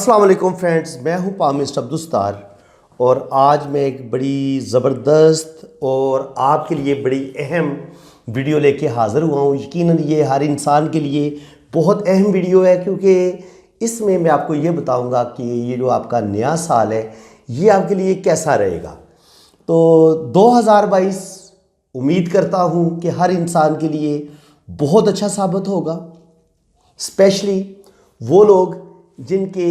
अस्सलाम वालेकुम फ्रेंड्स, मैं हूं पामिस्ट अब्दुस्तार और आज मैं एक बड़ी ज़बरदस्त और आपके लिए बड़ी अहम वीडियो लेके हाज़िर हुआ हूं। यकीनन ये हर इंसान के लिए बहुत अहम वीडियो है, क्योंकि इसमें मैं आपको ये बताऊंगा कि ये जो आपका नया साल है ये आपके लिए कैसा रहेगा। तो 2022 उम्मीद करता हूं कि हर इंसान के लिए बहुत अच्छा साबित होगा, स्पेशली वो लोग जिनके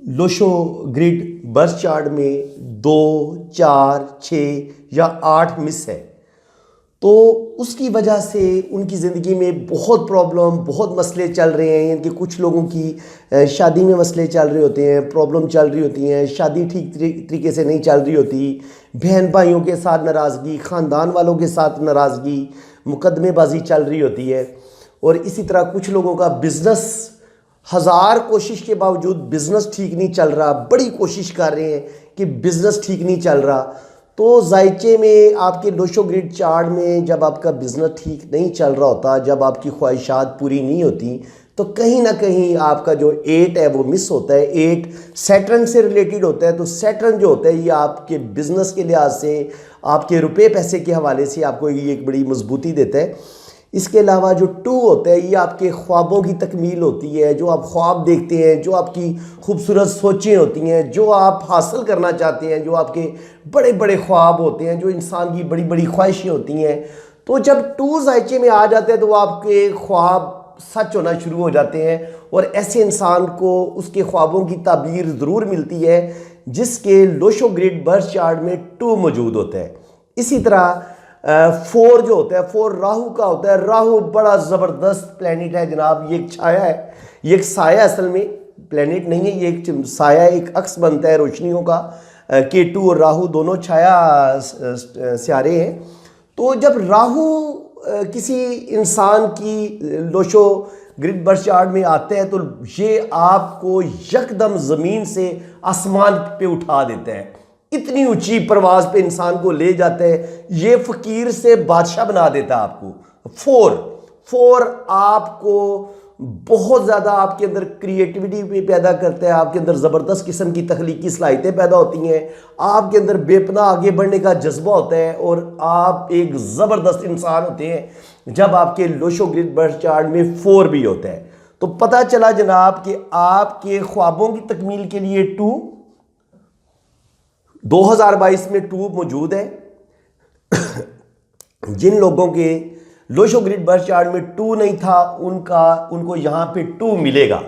लोशो ग्रिड बर्थ चार्ट में 2, 4, 6 या 8 मिस है, तो उसकी वजह से उनकी ज़िंदगी में बहुत प्रॉब्लम, बहुत मसले चल रहे हैं। इनके कुछ लोगों की शादी में मसले चल रहे होते हैं, प्रॉब्लम चल रही होती हैं, शादी ठीक तरीके से नहीं चल रही होती, बहन भाइयों के साथ नाराज़गी, ख़ानदान वालों के साथ नाराज़गी, मुकदमेबाजी चल रही होती है। और इसी तरह कुछ लोगों का बिज़नेस, हज़ार कोशिश के बावजूद बिज़नेस ठीक नहीं चल रहा, बड़ी कोशिश कर रहे हैं कि बिज़नेस ठीक नहीं चल रहा। तो जायचे में आपके लोशो ग्रिड चार्ट में जब आपका बिज़नेस ठीक नहीं चल रहा होता, जब आपकी ख्वाहिशात पूरी नहीं होती, तो कहीं ना कहीं आपका जो 8 है वो मिस होता है। 8 सैटर्न से रिलेटेड होता है। तो सैटर्न जो होता है ये आपके बिज़नेस के लिहाज से, आपके रुपए पैसे के हवाले से आपको ये एक बड़ी मजबूती देता है। इसके अलावा जो 2 होता है ये आपके ख्वाबों की तकमील होती है। जो आप ख्वाब देखते हैं, जो आपकी खूबसूरत सोचें होती हैं, जो आप हासिल करना चाहते हैं, जो आपके बड़े बड़े ख्वाब होते हैं, जो इंसान की बड़ी बड़ी ख्वाहिशें होती हैं, तो जब 2 जायचे में आ जाते हैं तो आपके ख्वाब सच होना शुरू हो जाते हैं। और ऐसे इंसान को उसके ख्वाबों की ताबीर ज़रूर मिलती है जिसके लोशो ग्रिड बर्थ चार्ट में 2 मौजूद होता है। इसी तरह 4 जो होता है, 4 राहु का होता है। राहु बड़ा ज़बरदस्त प्लैनेट है जनाब। ये एक छाया है, ये एक साया, असल में प्लैनेट नहीं है, ये एक साया, एक अक्स बनता है रोशनियों का। केतु और राहु दोनों छाया सियारे हैं। तो जब राहु किसी इंसान की लोशो ग्रिड बर्थ चार्ट में आते हैं तो ये आपको यकदम ज़मीन से आसमान पे उठा देते हैं, इतनी ऊंची परवाज पे इंसान को ले जाते हैं, ये फकीर से बादशाह बना देता है आपको। 4 आपको बहुत ज़्यादा आपके अंदर क्रिएटिविटी पैदा करता है, आपके अंदर ज़बरदस्त किस्म की तख्लीकी सलाहियतें पैदा होती हैं, आपके अंदर बेपनाह आगे बढ़ने का जज्बा होता है और आप एक ज़बरदस्त इंसान होते हैं जब आपके लोशो ग्रिड बर्थ चार्ट में 4 भी होता है। तो पता चला जनाब कि आपके ख्वाबों की तकमील के लिए 2022 में 2 मौजूद है। जिन लोगों के लोशो ग्रिड बर्थ चार्ट में 2 नहीं था उनको यहां पे 2 मिलेगा।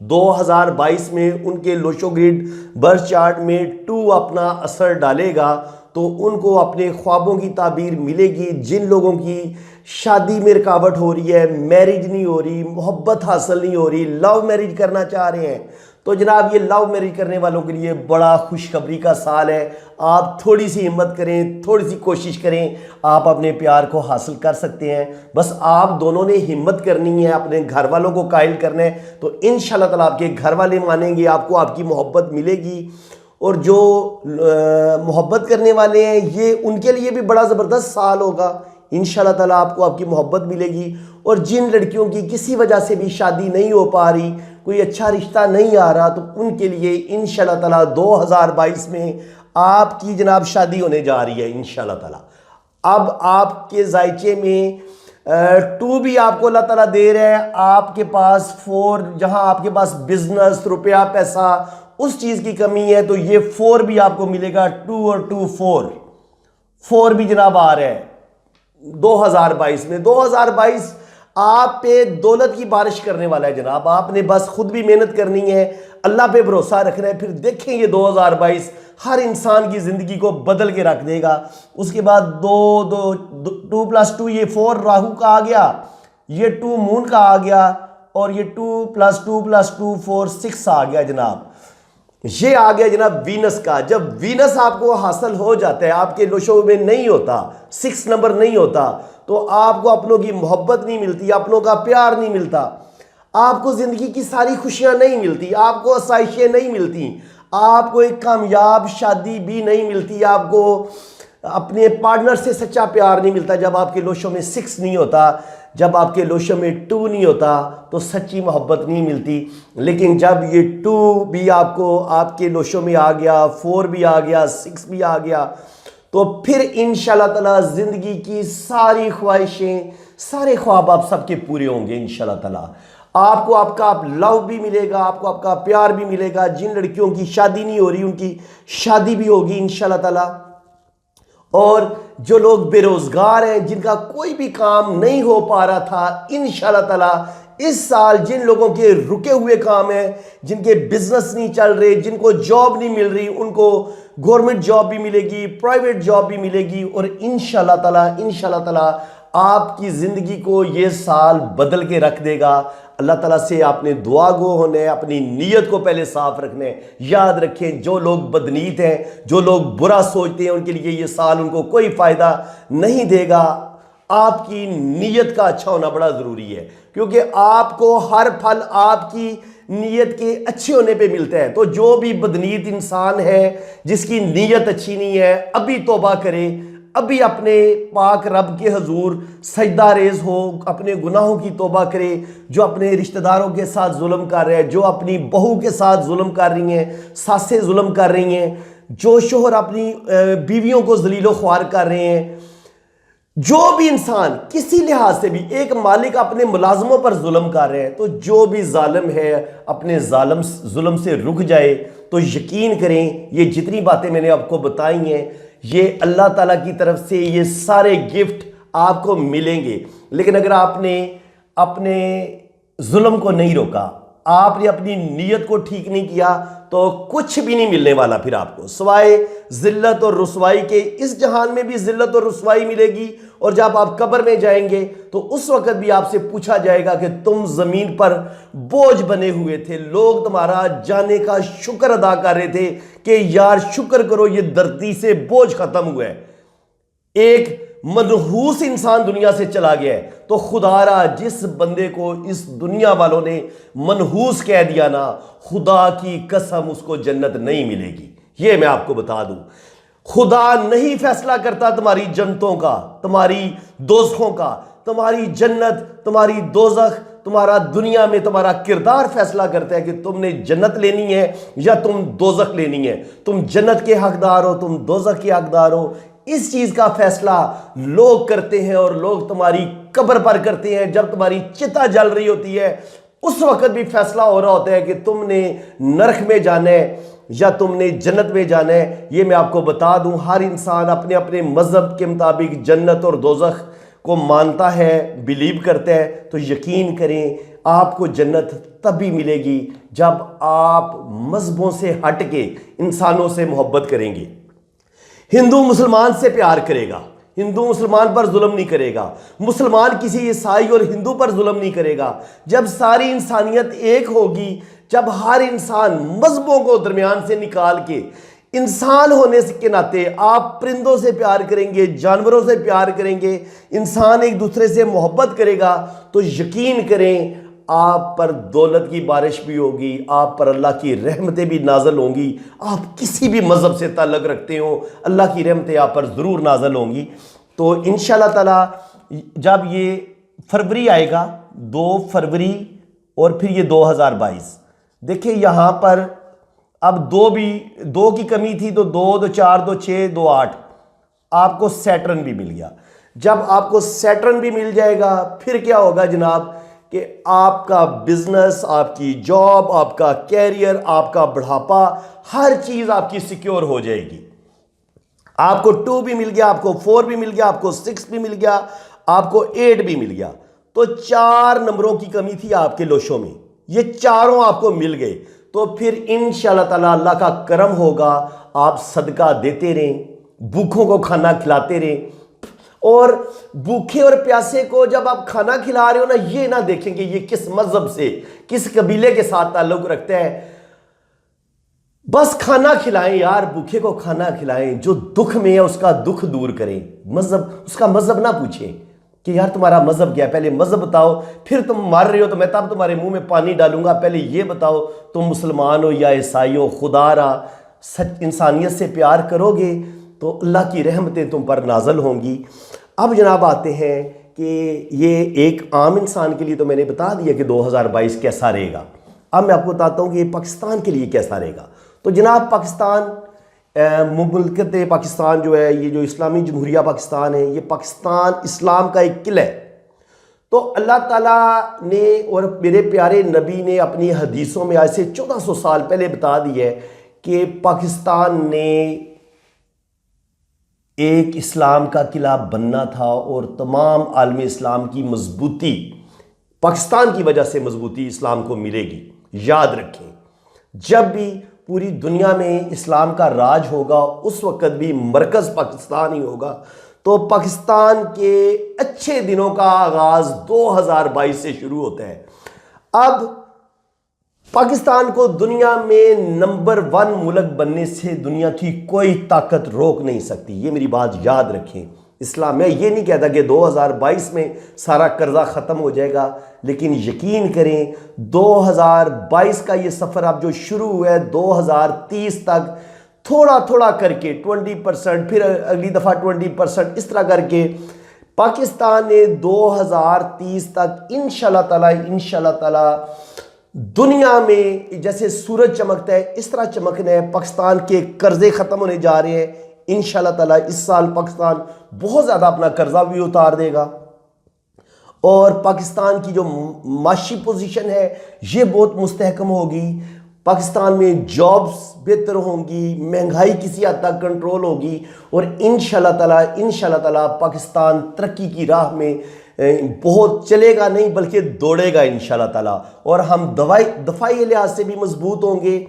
2022 में उनके लोशो ग्रिड बर्थ चार्ट में 2 अपना असर डालेगा तो उनको अपने ख्वाबों की ताबीर मिलेगी। जिन लोगों की शादी में रुकावट हो रही है, मैरिज नहीं हो रही, मोहब्बत हासिल नहीं हो रही, लव मैरिज करना चाह रहे हैं, तो जनाब ये लव मैरिज करने वालों के लिए बड़ा खुशखबरी का साल है। आप थोड़ी सी हिम्मत करें, थोड़ी सी कोशिश करें, आप अपने प्यार को हासिल कर सकते हैं। बस आप दोनों ने हिम्मत करनी है, अपने घर वालों को कायल करना है, तो इंशाल्लाह ताला आपके घर वाले मानेंगे, आपको आपकी मोहब्बत मिलेगी। और जो मोहब्बत करने वाले हैं ये उनके लिए भी बड़ा ज़बरदस्त साल होगा। इंशाल्लाह ताला आपको आपकी मोहब्बत मिलेगी। और जिन लड़कियों की किसी वजह से भी शादी नहीं हो पा रही, कोई अच्छा रिश्ता नहीं आ रहा, तो उनके लिए इंशाल्लाह ताला 2022 में आपकी जनाब शादी होने जा रही है इंशाल्लाह ताला। अब आपके जायचे में 2 भी आपको अल्लाह ताला दे रहे हैं, आपके पास 4, जहां आपके पास बिजनेस, रुपया, पैसा, उस चीज़ की कमी है, तो ये 4 भी आपको मिलेगा। 2 और 2 4 भी जनाब आ रहे हैं 2022 में। 2022 आप पे दौलत की बारिश करने वाला है जनाब। आपने बस खुद भी मेहनत करनी है, अल्लाह पे भरोसा रखना है, फिर देखें ये 2022 हर इंसान की ज़िंदगी को बदल के रख देगा। उसके बाद 2 + 2 ये 4 राहु का आ गया, ये 2 मून का आ गया, और ये 2 + 2 + 2 4 6 आ गया जनाब। ये आ गया जनाब वीनस का। जब वीनस आपको हासिल हो जाता है, आपके लोशो में नहीं होता, 6 नंबर नहीं होता, तो आपको अपनों की मोहब्बत नहीं मिलती, अपनों का प्यार नहीं मिलता, आपको ज़िंदगी की सारी खुशियां नहीं मिलती, आपको आसाइशें नहीं मिलती, आपको एक कामयाब शादी भी नहीं मिलती, आपको अपने पार्टनर से सच्चा प्यार नहीं मिलता जब आपके लोशों में 6 नहीं होता, जब आपके लोशों में 2 नहीं होता तो सच्ची मोहब्बत नहीं मिलती। लेकिन जब ये 2 भी आपको आपके लोशों में आ गया, 4 भी आ गया, 6 भी आ गया, तो फिर इंशाल्लाह ताला ज़िंदगी की सारी ख्वाहिशें, सारे ख्वाब आप सबके पूरे होंगे इंशाल्लाह ताला। आपको आपका लव भी मिलेगा, आपको आपका प्यार भी मिलेगा। जिन लड़कियों की शादी नहीं हो रही उनकी शादी भी होगी इंशाल्लाह ताला। और जो लोग बेरोजगार हैं, जिनका कोई भी काम नहीं हो पा रहा था, इंशाल्लाह ताला इस साल जिन लोगों के रुके हुए काम हैं, जिनके बिजनेस नहीं चल रहे, जिनको जॉब नहीं मिल रही, उनको गवर्नमेंट जॉब भी मिलेगी, प्राइवेट जॉब भी मिलेगी। और इंशाल्लाह ताला आपकी ज़िंदगी को ये साल बदल के रख देगा। अल्लाह ताला से आपने दुआ गो होने, अपनी नीयत को पहले साफ रखने। याद रखें, जो लोग बदनीत हैं, जो लोग बुरा सोचते हैं, उनके लिए ये साल उनको कोई फ़ायदा नहीं देगा। आपकी नीयत का अच्छा होना बड़ा ज़रूरी है, क्योंकि आपको हर फल आपकी नीयत के अच्छे होने पे मिलता है। तो जो भी बदनीत इंसान है, जिसकी नीयत अच्छी नहीं है, अभी तौबा करे, अभी अपने पाक रब के हजूर सजदा रेज हो, अपने गुनाहों की तौबा करे। जो अपने रिश्तेदारों के साथ जुल्म कर रहे हैं, जो अपनी बहू के साथ जुल्म कर रही हैं, सासें जुल्म कर रही हैं, जो शोहर अपनी बीवियों को जलीलो ख्वार कर रहे हैं, जो भी इंसान किसी लिहाज से भी, एक मालिक अपने मुलाजमों पर जुल्म कर रहे हैं, तो जो भी जालिम है अपने जुल्म से रुक जाए। तो यकीन करें, ये जितनी बातें मैंने आपको बताई हैं, ये अल्लाह ताला की तरफ से ये सारे गिफ्ट आपको मिलेंगे। लेकिन अगर आपने अपने जुल्म को नहीं रोका, आपने अपनी नीयत को ठीक नहीं किया, तो कुछ भी नहीं मिलने वाला फिर आपको, सिवाय जिल्लत और रुसवाई के। इस जहान में भी जिल्लत और रुसवाई मिलेगी, और जब आप कब्र में जाएंगे तो उस वक्त भी आपसे पूछा जाएगा कि तुम जमीन पर बोझ बने हुए थे, लोग तुम्हारा जाने का शुक्र अदा कर रहे थे कि यार शुक्र करो ये धरती से बोझ खत्म हुआ है। एक मनहूस इंसान दुनिया से चला गया है, तो खुदारा जिस बंदे को इस दुनिया वालों ने मनहूस कह दिया ना, खुदा की कसम उसको जन्नत नहीं मिलेगी। ये मैं आपको बता दूं, खुदा नहीं फैसला करता तुम्हारी जन्नतों का, तुम्हारी दोज़खों का। तुम्हारी जन्नत, तुम्हारी दोज़ख, तुम्हारा दुनिया में तुम्हारा किरदार फैसला करता है कि तुमने जन्नत लेनी है या तुम दोज़ख लेनी है। तुम जन्नत के हकदार हो, तुम दोज़ख के हकदार हो। इस चीज का फैसला लोग करते हैं, और लोग तुम्हारी कब्र पर करते हैं। जब तुम्हारी चिता जल रही होती है, उस वक्त भी फैसला हो रहा होता है कि तुमने नरक में जाना है या तुमने जन्नत में जाना है। ये मैं आपको बता दूं, हर इंसान अपने अपने मजहब के मुताबिक जन्नत और दोज़ख को मानता है, बिलीव करता है। तो यकीन करें, आपको जन्नत तभी मिलेगी जब आप मजहबों से हट के इंसानों से मोहब्बत करेंगे। हिंदू मुसलमान से प्यार करेगा, हिंदू मुसलमान पर जुल्म नहीं करेगा, मुसलमान किसी ईसाई और हिंदू पर जुल्म नहीं करेगा। जब सारी इंसानियत एक होगी, जब हर इंसान मजहबों को दरमियान से निकाल के इंसान होने के नाते आप परिंदों से प्यार करेंगे, जानवरों से प्यार करेंगे, इंसान एक दूसरे से मोहब्बत करेगा, तो यकीन करें आप पर दौलत की बारिश भी होगी, आप पर अल्लाह की रहमतें भी नाजल होंगी। आप किसी भी मज़हब से ताल्लुक़ रखते हो, अल्लाह की रहमतें आप पर ज़रूर नाजल होंगी। तो इंशाल्लाह ताला जब ये फरवरी आएगा, 2 फरवरी और फिर ये 2022, देखिए यहाँ पर अब 2 की कमी थी, तो 2, 2, 4, 2, 6, 2, 8 आपको सैटर्न भी मिल गया। जब आपको सैटर्न भी मिल जाएगा, फिर क्या होगा जनाब कि आपका बिजनेस, आपकी जॉब, आपका कैरियर, आपका बढ़ापा, हर चीज आपकी सिक्योर हो जाएगी। आपको 2 भी मिल गया, आपको 4 भी मिल गया, आपको 6 भी मिल गया, आपको 8 भी मिल गया। तो 4 नंबरों की कमी थी आपके लोशों में, ये चारों आपको मिल गए। तो फिर इंशाल्लाह ताला अल्लाह का करम होगा, आप सदका देते रहें, भूखों को खाना खिलाते रहें। और भूखे और प्यासे को जब आप खाना खिला रहे हो ना, ये ना देखें कि ये किस मजहब से, किस कबीले के साथ ताल्लुक रखता है। बस खाना खिलाएं यार, भूखे को खाना खिलाएं, जो दुख में है उसका दुख दूर करें। मजहब, उसका मजहब ना पूछें कि यार तुम्हारा मजहब क्या है, पहले मजहब बताओ, फिर तुम मार रहे हो तो मैं तब तुम्हारे मुंह में पानी डालूंगा। पहले ये बताओ तुम मुसलमान हो या ईसाई हो। खुदारा सच इंसानियत से प्यार करोगे तो अल्लाह की रहमतें तुम पर नाजल होंगी। अब जनाब आते हैं कि ये एक आम इंसान के लिए तो मैंने बता दिया कि 2022 कैसा रहेगा। अब मैं आपको बताता हूँ कि ये पाकिस्तान के लिए कैसा रहेगा। तो जनाब पाकिस्तान मुमलकत पाकिस्तान जो है, ये जो इस्लामी जमहूरिया पाकिस्तान है, ये पाकिस्तान इस्लाम का एक किला है। तो अल्लाह ताला ने और मेरे प्यारे नबी ने अपनी हदीसों में आज से 1400 साल पहले बता दिया है कि पाकिस्तान ने एक इस्लाम का किला बनना था और तमाम आलम इस्लाम की मजबूती पाकिस्तान की वजह से मजबूती इस्लाम को मिलेगी। याद रखें, जब भी पूरी दुनिया में इस्लाम का राज होगा उस वक्त भी मरकज़ पाकिस्तान ही होगा। तो पाकिस्तान के अच्छे दिनों का आगाज 2022 से शुरू होता है। अब पाकिस्तान को दुनिया में नंबर 1 मुल्क बनने से दुनिया की कोई ताकत रोक नहीं सकती। ये मेरी बात याद रखें। इस्लाम, मैं ये नहीं कहता कि 2022 में सारा कर्जा ख़त्म हो जाएगा, लेकिन यकीन करें 2022 का ये सफ़र अब जो शुरू हुआ है 2030 तक थोड़ा थोड़ा करके 20%, फिर अगली दफ़ा 20%, इस तरह करके पाकिस्तान ने 2030 तक इंशाल्लाह ताला दुनिया में जैसे सूरज चमकता है इस तरह चमकना है। पाकिस्तान के कर्जे ख़त्म होने जा रहे हैं इंशाल्लाह ताला। इस साल पाकिस्तान बहुत ज़्यादा अपना कर्जा भी उतार देगा और पाकिस्तान की जो माशी पोजीशन है ये बहुत मुस्तहकम होगी। पाकिस्तान में जॉब्स बेहतर होंगी, महंगाई किसी हद तक कंट्रोल होगी और इंशाल्लाह ताला पाकिस्तान तरक्की की राह में बहुत चलेगा नहीं बल्कि दौड़ेगा इंशाल्लाह ताला। और हम दफाई लिहाज से भी मजबूत होंगे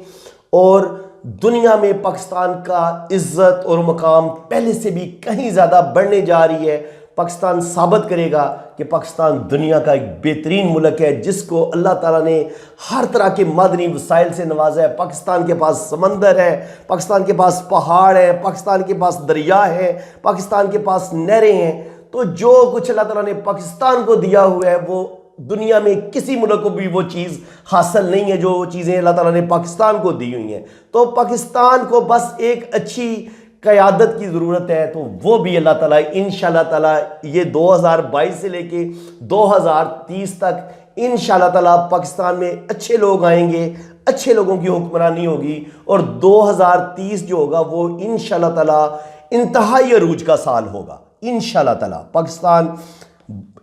और दुनिया में पाकिस्तान का इज्जत और मकाम पहले से भी कहीं ज़्यादा बढ़ने जा रही है। पाकिस्तान साबित करेगा कि पाकिस्तान दुनिया का एक बेहतरीन मुल्क है जिसको अल्लाह ताला ने हर तरह के मादनी वसाइल से नवाजा है। पाकिस्तान के पास समंदर है, पाकिस्तान के पास पहाड़ है, पाकिस्तान के पास दरिया है, पाकिस्तान के पास नहरें हैं। तो जो कुछ अल्लाह ताला ने पाकिस्तान को दिया हुआ है वो दुनिया में किसी मुल्क को भी वो चीज़ हासिल नहीं है जो चीज़ें अल्लाह ताला ने पाकिस्तान को दी हुई हैं। तो पाकिस्तान को बस एक अच्छी क़यादत की ज़रूरत है, तो वो भी अल्लाह ताला इंशाल्लाह ताला ये 2022 से लेके 2030 तक इंशाल्लाह ताला पाकिस्तान में अच्छे लोग आएंगे, अच्छे लोगों की हुक्मरानी होगी और 2030 जो होगा वो इंशाल्लाह ताला इंतहाई अरूज का साल होगा इंशाल्लाह ताला। पाकिस्तान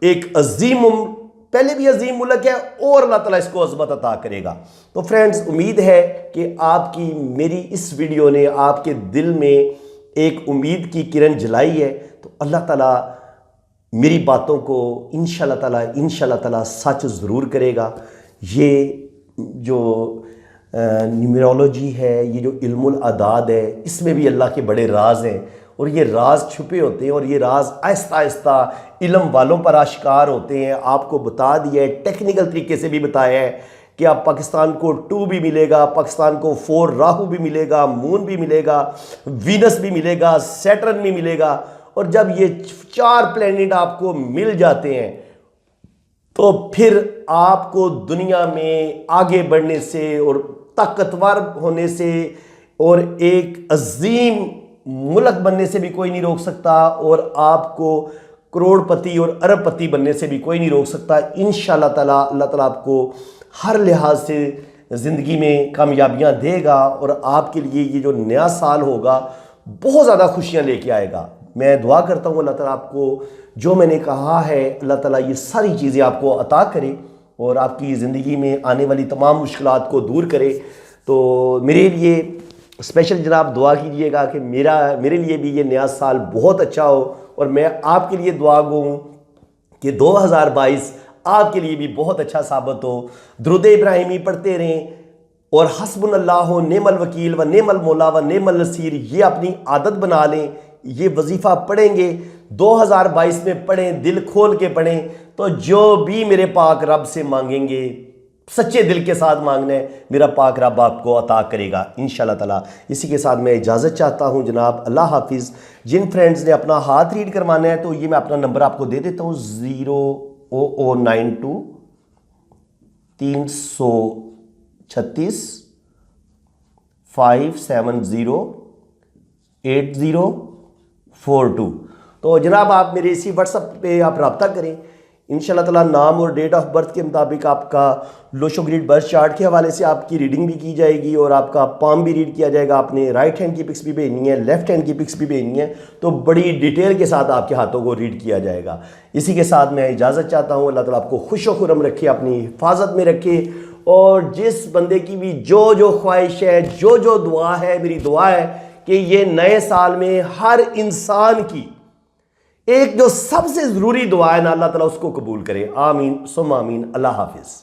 एक अजीम, पहले भी अजीम मुल्क है और अल्लाह ताला इसको अज़मत अता करेगा। तो फ्रेंड्स, उम्मीद है कि आपकी मेरी इस वीडियो ने आपके दिल में एक उम्मीद की किरण जलाई है। तो अल्लाह ताला मेरी बातों को इंशाल्लाह ताला सच ज़रूर करेगा। ये जो न्यूमरोलॉजी है, ये जो इल्मुल अदाद है, इसमें भी अल्लाह के बड़े राज हैं और ये राज छुपे होते हैं और ये राज आहिस्ता आहिस्ता इल्म वालों पर आश्कार होते हैं। आपको बता दिया है, टेक्निकल तरीके से भी बताया है कि अब पाकिस्तान को 2 भी मिलेगा, पाकिस्तान को 4 राहु भी मिलेगा, मून भी मिलेगा, वीनस भी मिलेगा, सैटर्न भी मिलेगा। और जब ये 4 प्लैनेट आपको मिल जाते हैं तो फिर आपको दुनिया में आगे बढ़ने से और ताकतवर होने से और एक अजीम मुल्क बनने से भी कोई नहीं रोक सकता और आपको करोड़पति और अरबपति बनने से भी कोई नहीं रोक सकता। इंशाल्लाह ताला अल्लाह ताला आपको हर लिहाज से ज़िंदगी में कामयाबियां देगा और आपके लिए ये जो नया साल होगा बहुत ज़्यादा खुशियां लेके आएगा। मैं दुआ करता हूँ अल्लाह ताला आपको जो मैंने कहा है अल्लाह ताला ये सारी चीज़ें आपको अता करे और आपकी ज़िंदगी में आने वाली तमाम मुश्किलात को दूर करे। तो मेरे लिए स्पेशल जनाब दुआ कीजिएगा कि मेरे लिए भी ये नया साल बहुत अच्छा हो और मैं आपके लिए दुआ गो हूँ कि 2022 आपके लिए भी बहुत अच्छा साबित हो। दुरूद इब्राहिमी पढ़ते रहें और हस्बुनल्लाहु नेमल वकील व नेमल मौला व नेमल नसीर ये अपनी आदत बना लें। ये वजीफ़ा पढ़ेंगे 2022 में पढ़ें, दिल खोल के पढ़ें, तो जो भी मेरे पाक रब से मांगेंगे सच्चे दिल के साथ मांगना है, मेरा पाक रब आपको अता करेगा इंशाल्लाह ताला। इसी के साथ मैं इजाज़त चाहता हूँ जनाब, अल्लाह हाफिज़। जिन फ्रेंड्स ने अपना हाथ रीड करवाना है तो ये मैं अपना नंबर आपको दे देता हूँ 0092 336 570 80 42। तो जनाब आप मेरे इसी व्हाट्सअप पे आप रब्ता करें, इंशाल्लाह ताला नाम और डेट ऑफ बर्थ के मुताबिक आपका लोशो ग्रिड बर्थ चार्ट के हवाले से आपकी रीडिंग भी की जाएगी और आपका पाम भी रीड किया जाएगा। आपने राइट हैंड की पिक्स भी भेजनी है, लेफ्ट हैंड की पिक्स भी भेजनी है, तो बड़ी डिटेल के साथ आपके हाथों को रीड किया जाएगा। इसी के साथ मैं इजाज़त चाहता हूँ। अल्लाह ताला आपको खुश व खुर्रम रखे, अपनी हिफाजत में रखे, और जिस बंदे की भी जो जो ख्वाहिश है, जो जो दुआ है, मेरी दुआ है कि ये नए साल में हर इंसान की एक जो सबसे ज़रूरी दुआ है ना, अल्लाह ताला उसको कबूल करे। आमीन सुम्मा आमीन। अल्लाह हाफिज़।